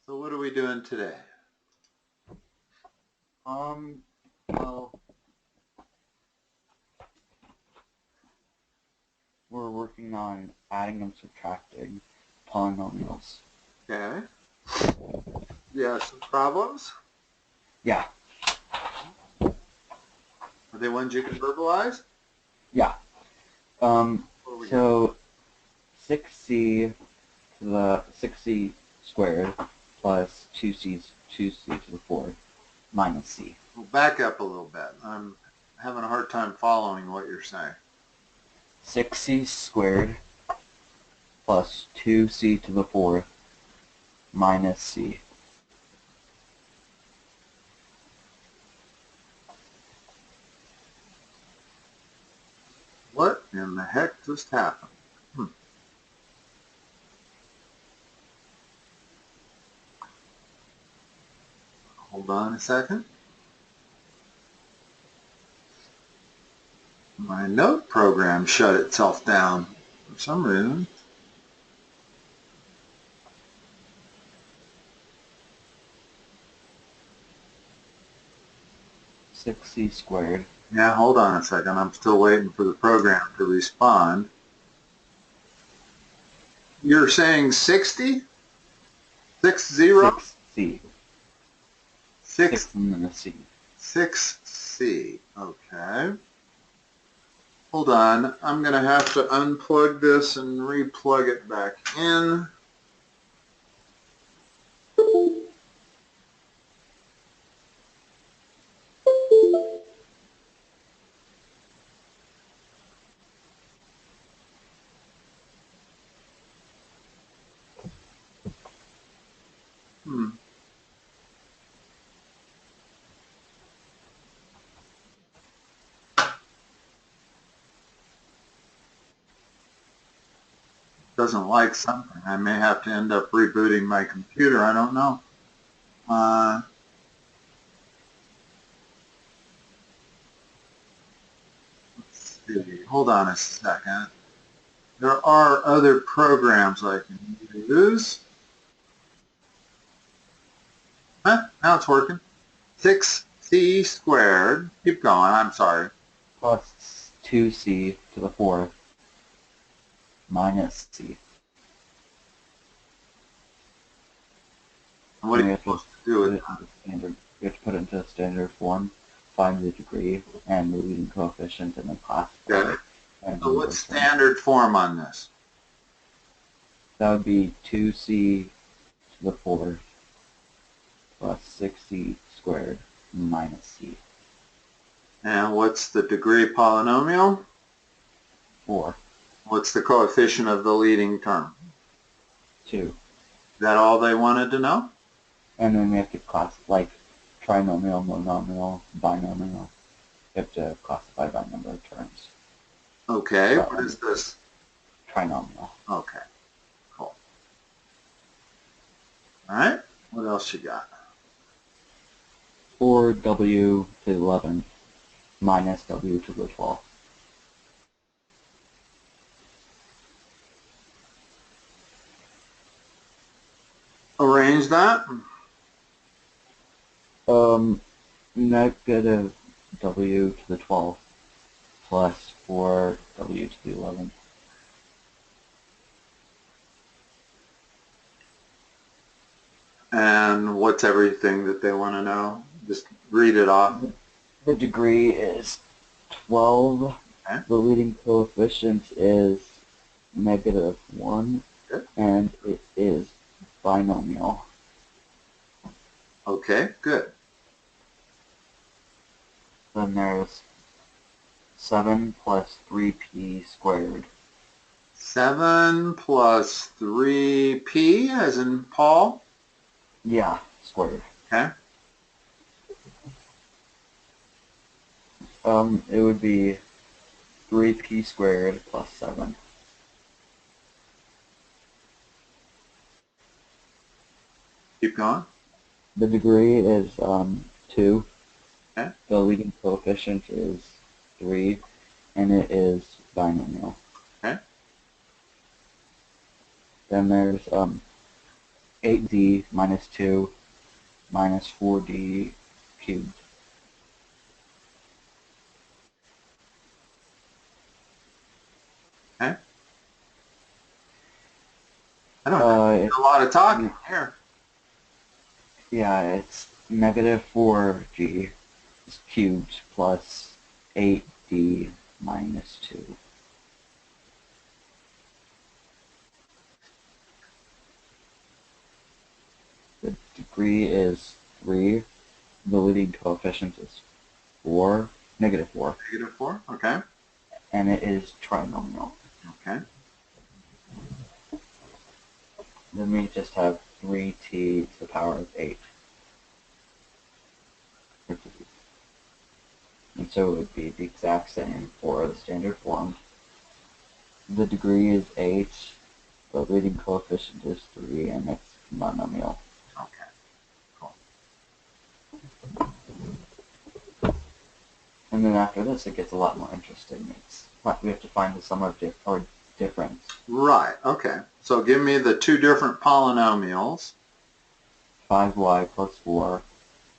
So what are we doing today? Well, we're working on adding and subtracting polynomials. Okay. Yeah, some problems? Yeah. Are they ones you can verbalize? Yeah. So 6c squared plus 2c to the fourth minus c. Well, back up a little bit. I'm having a hard time following what you're saying. 6c squared plus 2c to the fourth minus c. What in the heck just happened? Hold on a second. My note program shut itself down for some reason. Six c squared. Yeah, hold on a second. I'm still waiting for the program to respond. You're saying 60? 60? 6c. 6 and then a c. 6C. Okay. Hold on. I'm going to have to unplug this and replug it back in. Doesn't like something. I may have to end up rebooting my computer. I don't know. Let's see. Hold on a second. There are other programs I can use. Now it's working. 6c squared. Keep going. I'm sorry. Plus 2c to the fourth minus c. And what are you supposed to do with that? We have to put it into standard form, find the degree and the leading coefficient, and then classify it. So what's standard form on this? That would be 2c to the fourth plus 6c squared minus c. And what's the degree polynomial? 4. What's the coefficient of the leading term? 2. Is that all they wanted to know? And then we have to like trinomial, monomial, binomial. You have to classify by number of terms. Okay, what is this? Trinomial. Okay, cool. All right, what else you got? 4w to the 11th minus w to the 12th. Arrange that. Negative w to the 12th plus 4w to the 11th. And what's everything that they want to know? Just read it off. The degree is 12. Okay. The leading coefficient is negative 1. Okay. And it is binomial. Okay, good. Then there's 7 plus 3p squared. 7 plus 3p as in Paul? Yeah, squared. Okay. It would be 3p squared plus 7. Keep going. The degree is 2. Okay. The leading coefficient is 3, and it is binomial. Okay. Then there's 8d minus 2 minus 4d cubed. Okay. I don't know. A lot of talking here. Yeah, it's negative 4g cubed plus 8d minus 2. The degree is 3. The leading coefficient is 4, negative 4. Negative 4, okay. And it is trinomial. Okay. Then we just have 3t to the power of 8. And so it would be the exact same for the standard form. The degree is 8, the leading coefficient is 3, and it's monomial. Okay. Cool. And then after this, it gets a lot more interesting. We have to find the sum of difference. Right, okay. So give me the two different polynomials. 5y plus 4,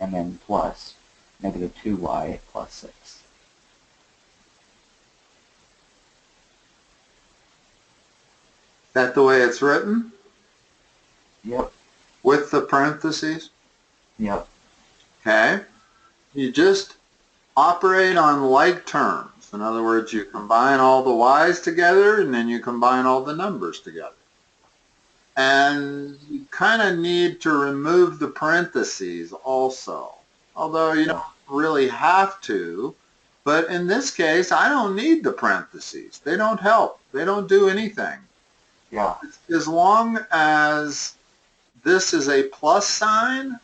and then plus negative 2y plus 6. Is that the way it's written? Yep. With the parentheses? Yep. Okay. You just operate on like terms. In other words, you combine all the y's together and then you combine all the numbers together. And you kind of need to remove the parentheses also. Although you don't really have to. But in this case, I don't need the parentheses. They don't help. They don't do anything. Yeah. As long as this is a plus sign,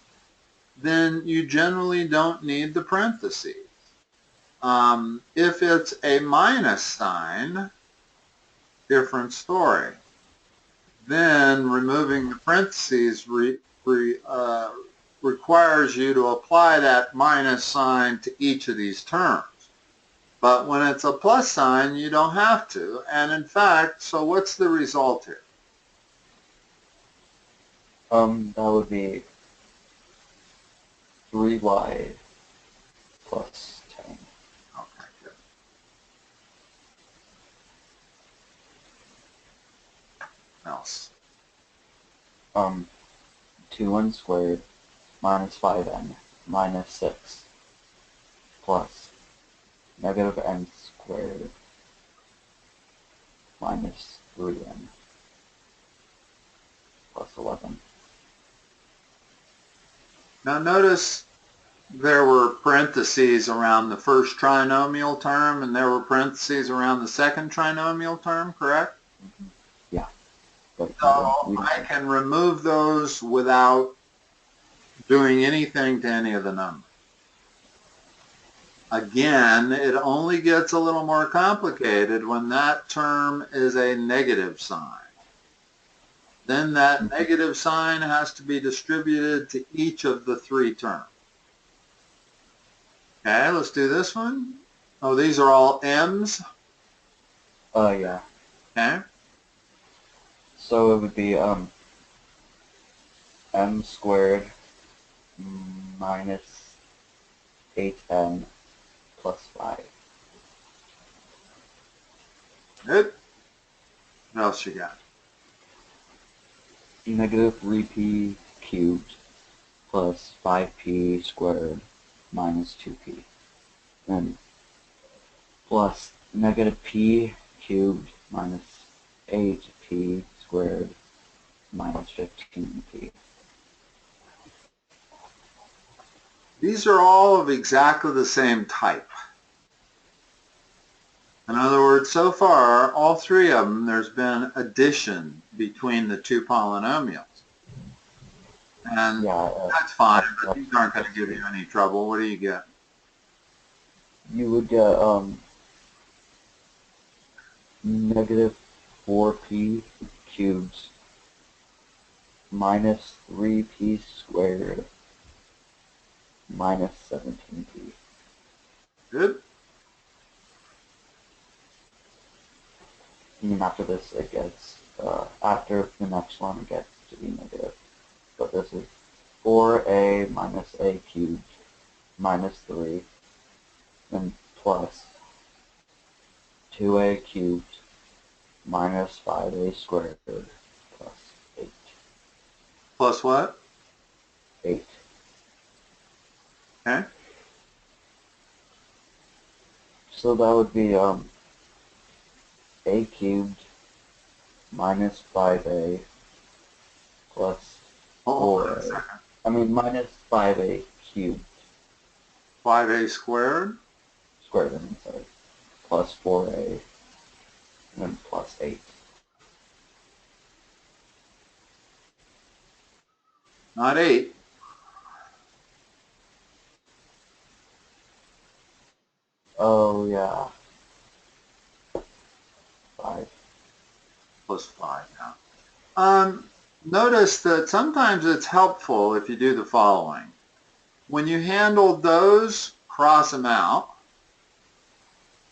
then you generally don't need the parentheses. If it's a minus sign, different story. Then removing the parentheses requires you to apply that minus sign to each of these terms. But when it's a plus sign, you don't have to. And in fact, so what's the result here? That would be 3y plus 10. Okay, good. Else. 2n squared minus 5n minus 6 plus negative n squared minus 3n plus 11. Now notice there were parentheses around the first trinomial term and there were parentheses around the second trinomial term, correct? Mm-hmm. Yeah. But so I can remove those without doing anything to any of the numbers. Again, it only gets a little more complicated when that term is a negative sign. Then that negative sign has to be distributed to each of the three terms. Okay, let's do this one. Oh, these are all m's? Yeah. Okay. So it would be m squared minus 8n plus 5. Good. What else you got? Negative 3p cubed plus 5p squared minus 2p. Then plus negative p cubed minus 8p squared minus 15p. These are all of exactly the same type. In other words, so far, all three of them, there's been addition between the two polynomials. And that's fine, but these aren't going to give you any trouble. What do you get? You would get negative 4p cubed minus 3p squared minus 17p. Good. And then after this, it gets, after the next one, it gets to be negative. but this is 4a minus a cubed minus 3, and plus 2a cubed minus 5a squared plus 8. Plus what? 8. Okay. So that would be a cubed minus 5a plus Hold on a 4a. second. I mean minus 5a cubed 5a squared? squared, I mean, sorry, plus 4a, and then plus 8. Not 8. Oh, yeah. 5. Plus 5 now. Notice that sometimes it's helpful if you do the following. When you handle those, cross them out.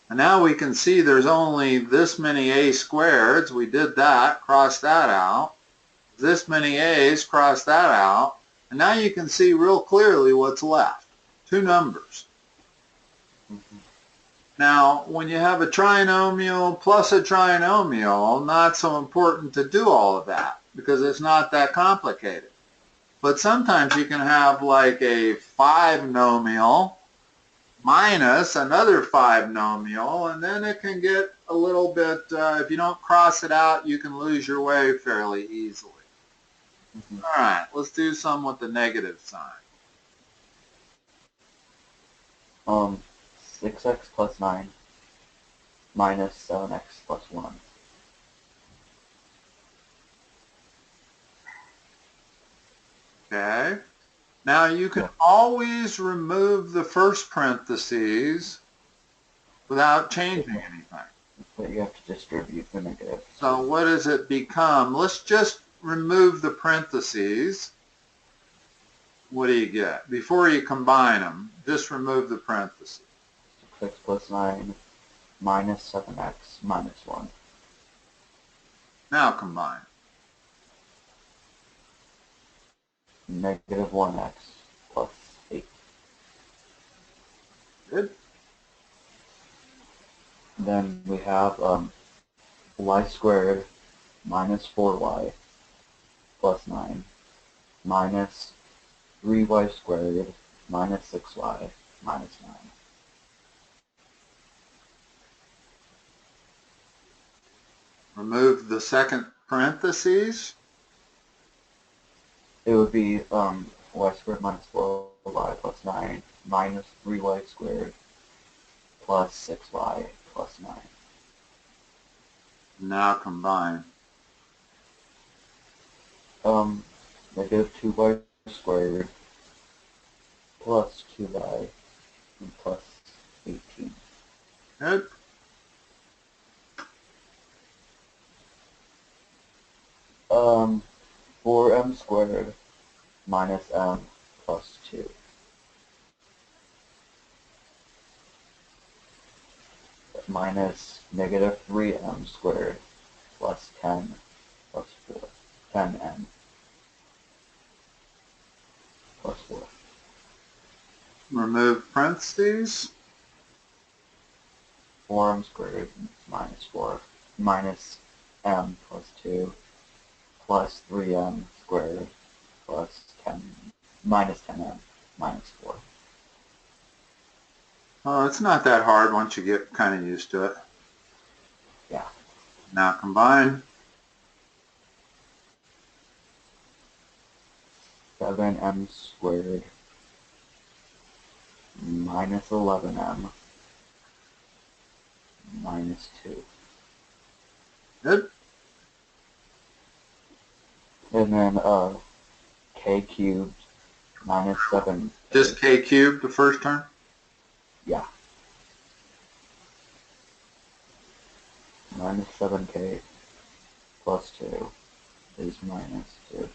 And now we can see there's only this many a squareds. We did that, cross that out. This many a's, cross that out. And now you can see real clearly what's left. 2 numbers. Mm-hmm. Now, when you have a trinomial plus a trinomial, not so important to do all of that because it's not that complicated. But sometimes you can have like a 5-nomial minus another 5-nomial, and then it can get a little bit, if you don't cross it out, you can lose your way fairly easily. Mm-hmm. All right, let's do some with the negative sign. 6x plus 9 minus 7x plus 1. Okay. Now you can always remove the first parentheses without changing anything. But you have to distribute the negative. So what does it become? Let's just remove the parentheses. What do you get? Before you combine them, just remove the parentheses. 6x plus 9 minus 7x minus 1. Now combine. Negative 1x plus 8. Good. Then we have y squared minus 4y plus 9 minus 3y squared minus 6y minus 9. Remove the second parentheses. It would be y squared minus 4y plus 9 minus 3y squared plus 6y plus 9. Now combine. Negative 2y squared plus 2y and plus 18. Good. Um, 4m squared minus m plus 2. Minus negative 3m squared plus 10 plus 4. 10m plus 4. Remove parentheses. 4m squared minus 4 minus m plus 2 plus 3m squared plus 10 minus 10m minus 4. Oh, it's not that hard once you get kind of used to it. Yeah. Now combine. 7m squared minus 11m minus 2. Good. And then k cubed minus 7. Just k cubed the first term? Yeah. Minus 7k plus 2 is minus 2.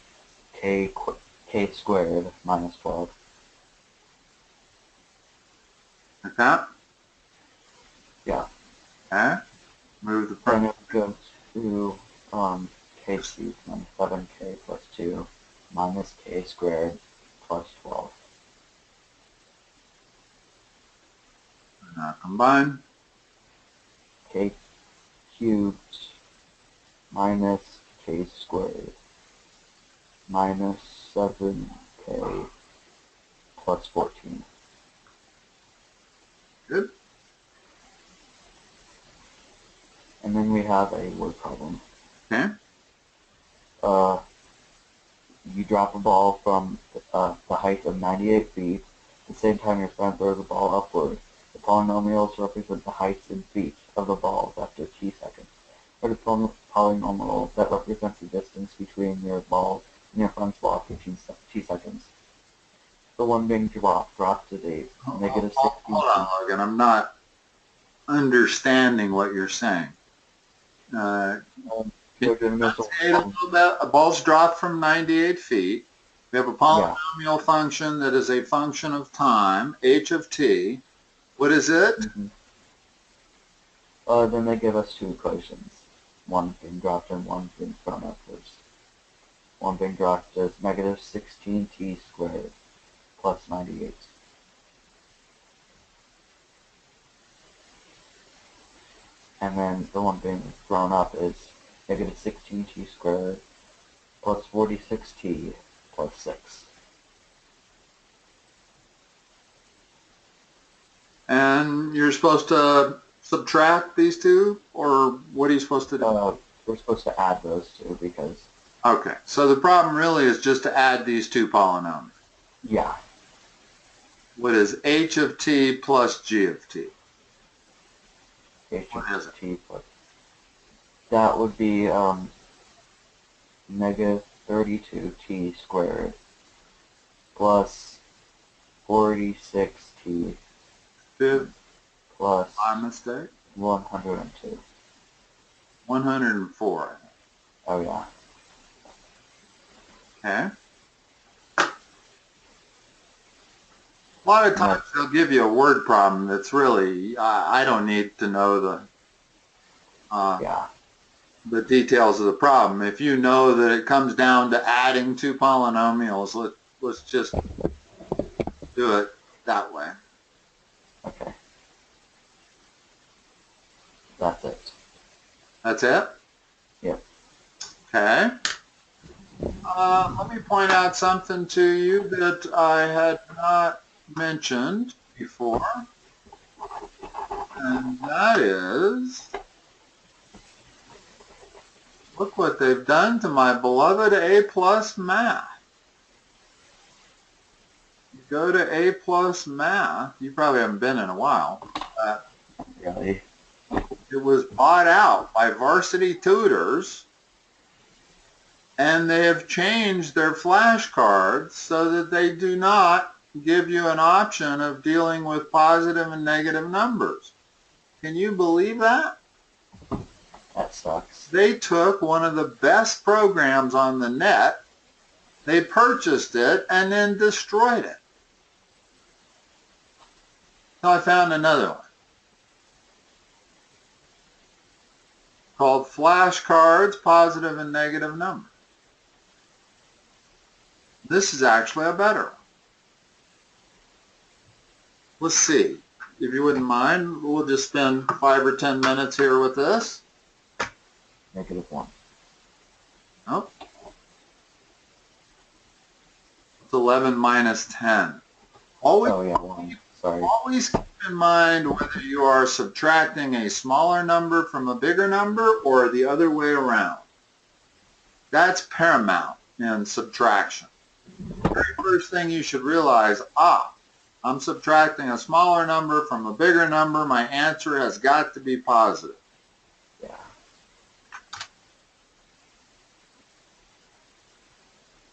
K squared minus 12. Like that? Yeah. Okay. Move the Then it parentheses. goes to k cubed minus 7k plus 2 minus k squared plus 12. Now combine. K cubed minus k squared minus 7k plus 14. Good. And then we have a word problem. Okay. You drop a ball from the height of 98 feet. At the same time, your friend throws the ball upward. The polynomials represent the heights in feet of the balls after t seconds. Or the polynomial that represents the distance between your ball and your friend's ball after t seconds. The one being dropped is a negative 16. Hold on, Logan. I'm not understanding what you're saying. Can you enunciate a little bit? A ball's dropped from 98 feet. We have a polynomial function that is a function of time, h of t. What is it? Then they give us two equations. One being dropped and one being thrown upwards. One being dropped is negative 16t squared plus 98. And then the one being thrown up is negative 16t squared plus 46t plus 6. And you're supposed to subtract these two, or what are you supposed to do? We're supposed to add those two because... Okay, so the problem really is just to add these two polynomials. Yeah. What is h of t plus g of t? H of t plus... That would be negative 32t squared plus 46t plus my mistake. 102. 104. Oh yeah. Okay. A lot of times they'll give you a word problem that's really, I don't need to know the details of the problem. If you know that it comes down to adding two polynomials, let's just do it that way. Okay. That's it. That's it? Yep. Okay. Let me point out something to you that I had not mentioned before, and that is, look what they've done to my beloved A plus math. You go to A plus math, you probably haven't been in a while. Really? It was bought out by Varsity Tutors, and they have changed their flashcards so that they do not give you an option of dealing with positive and negative numbers. Can you believe that? That sucks. They took one of the best programs on the net, they purchased it, and then destroyed it. So I found another one called Flashcards, Positive and Negative Numbers. This is actually a better one. Let's see. If you wouldn't mind, we'll just spend 5 or 10 minutes here with this. -1. Nope. It's 11 minus 10. Always, oh yeah, 1. Sorry. Always keep in mind whether you are subtracting a smaller number from a bigger number or the other way around. That's paramount in subtraction. The very first thing you should realize, I'm subtracting a smaller number from a bigger number. My answer has got to be positive. Yeah.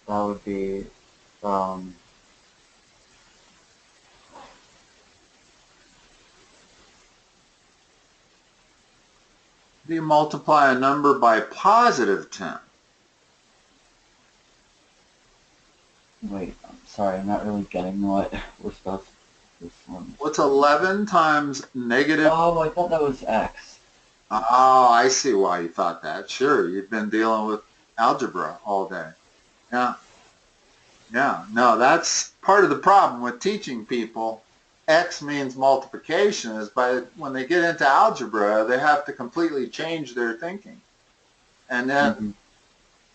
That would be Do you multiply a number by positive 10? Wait, I'm sorry, I'm not really getting what we're supposed to. This one. What's 11 times negative? Oh, I thought that was x. Oh, I see why you thought that. Sure, you've been dealing with algebra all day. Yeah. Yeah, no, that's part of the problem with teaching people. X means multiplication is when they get into algebra, they have to completely change their thinking. And then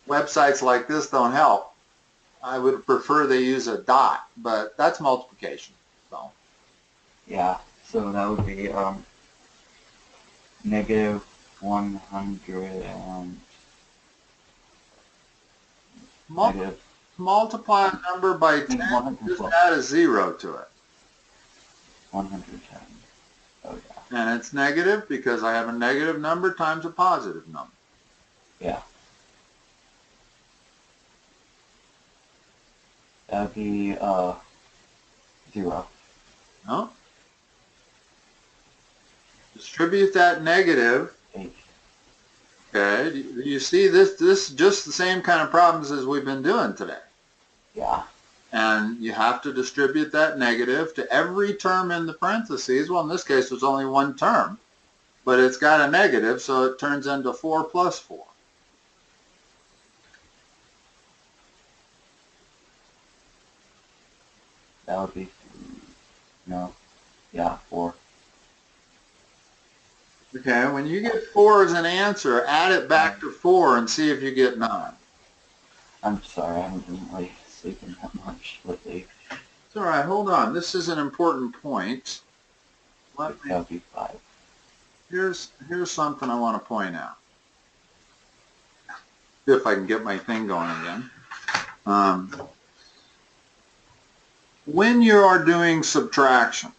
websites like this don't help. I would prefer they use a dot, but that's multiplication. So Yeah, so that would be negative 100 and negative multiply a number by 10, just 112. add a 0 to it. 110. Oh yeah. And it's negative because I have a negative number times a positive number. Yeah. That would be 0. No? Distribute that negative. H. Okay, you see this is just the same kind of problems as we've been doing today. Yeah. And you have to distribute that negative to every term in the parentheses. Well, in this case, there's only one term, but it's got a negative, so it turns into 4 plus 4. That would be, no, yeah, 4. Okay, when you get 4 as an answer, add it back to 4 and see if you get 9. I'm sorry, I haven't been really sleeping that much lately. It's all right, hold on. This is an important point. That would be 5. Here's something I want to point out. If I can get my thing going again. When you are doing subtraction,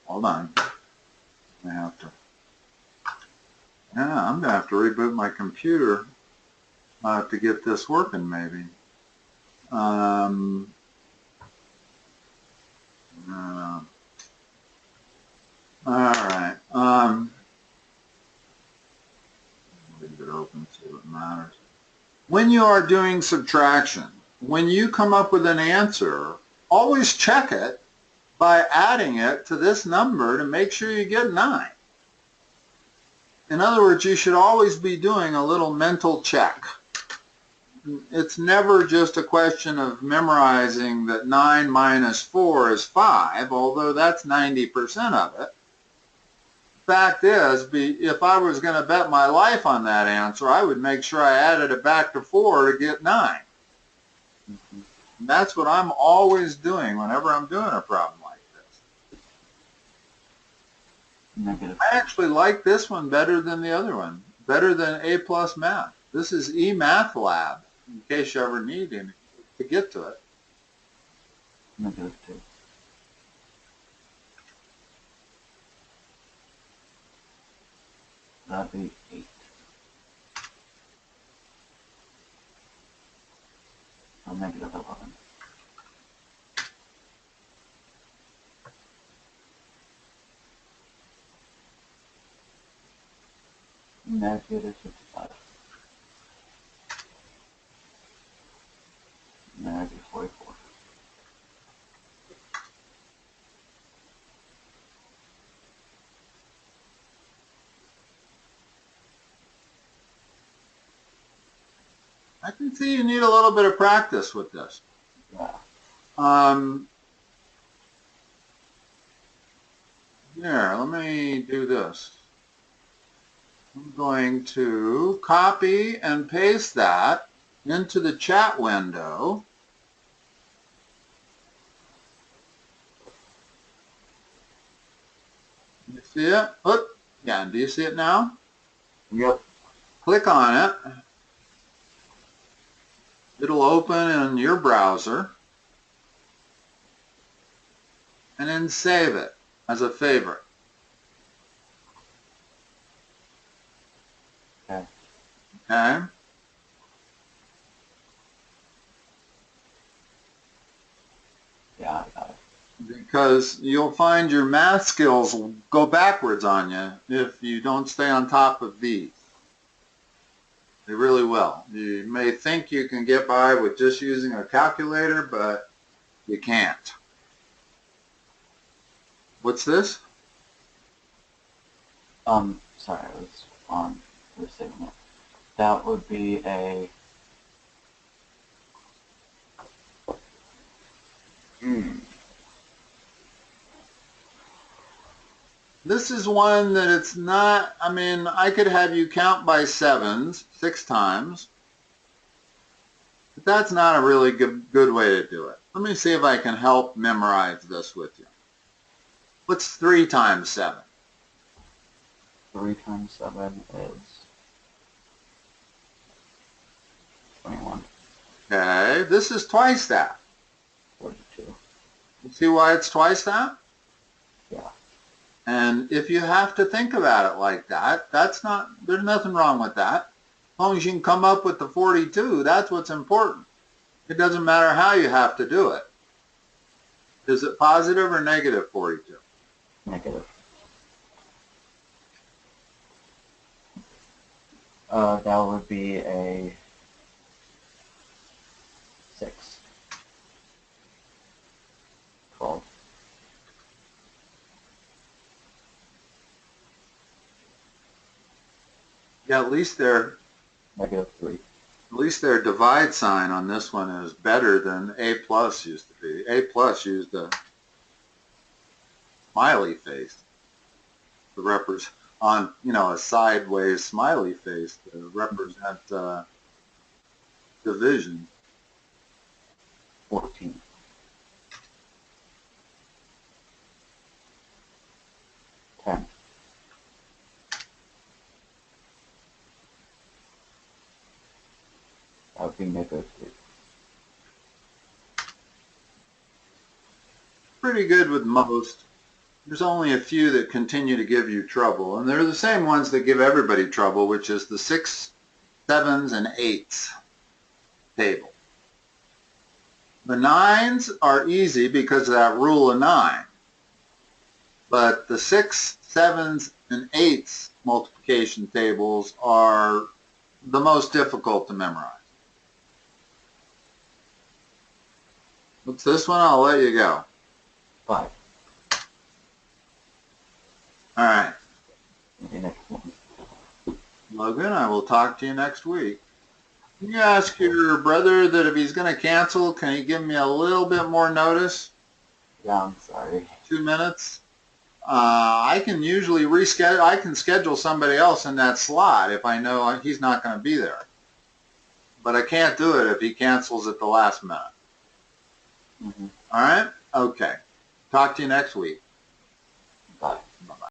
hold on. I'm gonna have to reboot my computer to get this working, maybe. All right. Leave it open so it matters. When you are doing subtraction, when you come up with an answer, always check it by adding it to this number to make sure you get 9. In other words, you should always be doing a little mental check. It's never just a question of memorizing that 9 minus 4 is 5, although that's 90% of it. Fact is, if I was going to bet my life on that answer, I would make sure I added it back to 4 to get 9. And that's what I'm always doing whenever I'm doing a problem like this. Negative. I actually like this one better than the other one, better than A+ Math. This is eMath Lab, in case you ever need to get to it. Negative 2. That'd be 8. So negative 11. Negative 55. Negative 44. I can see you need a little bit of practice with this. Yeah. Here, let me do this. I'm going to copy and paste that into the chat window. You see it? Look, yeah, do you see it now? Yep. Click on it. It'll open in your browser. And then save it as a favorite. Okay. Okay? Yeah, I got it. Because you'll find your math skills will go backwards on you if you don't stay on top of these. They really will. You may think you can get by with just using a calculator, but you can't. What's this? Sorry, I was on the signal. That would be a This is one that it's not, I mean, I could have you count by sevens 6 times, but that's not a really good way to do it. Let me see if I can help memorize this with you. What's 3 times 7? 3 times 7 is 21. Okay, this is twice that. 42. You see why it's twice that? Yeah. And if you have to think about it like that, there's nothing wrong with that. As long as you can come up with the 42, that's what's important. It doesn't matter how you have to do it. Is it positive or negative 42? Negative. That would be a 6. 12. Yeah, at least their -3. At least their divide sign on this one is better than A plus used to be. A plus used a smiley face to represent on, a sideways smiley face to represent division. 14. That would be -3. Pretty good with most. There's only a few that continue to give you trouble, and they're the same ones that give everybody trouble, which is the 6, 7s, and 8s table. The 9s are easy because of that rule of 9. But the 6, 7s, and 8s multiplication tables are the most difficult to memorize. What's this one? I'll let you go. 5. All right. Okay, next one. Logan, I will talk to you next week. Can you ask your brother that if he's going to cancel, can he give me a little bit more notice? Yeah, I'm sorry. 2 minutes? I can usually reschedule. I can schedule somebody else in that slot if I know he's not going to be there. But I can't do it if he cancels at the last minute. Mm-hmm. All right? Okay. Talk to you next week. Bye. Bye-bye.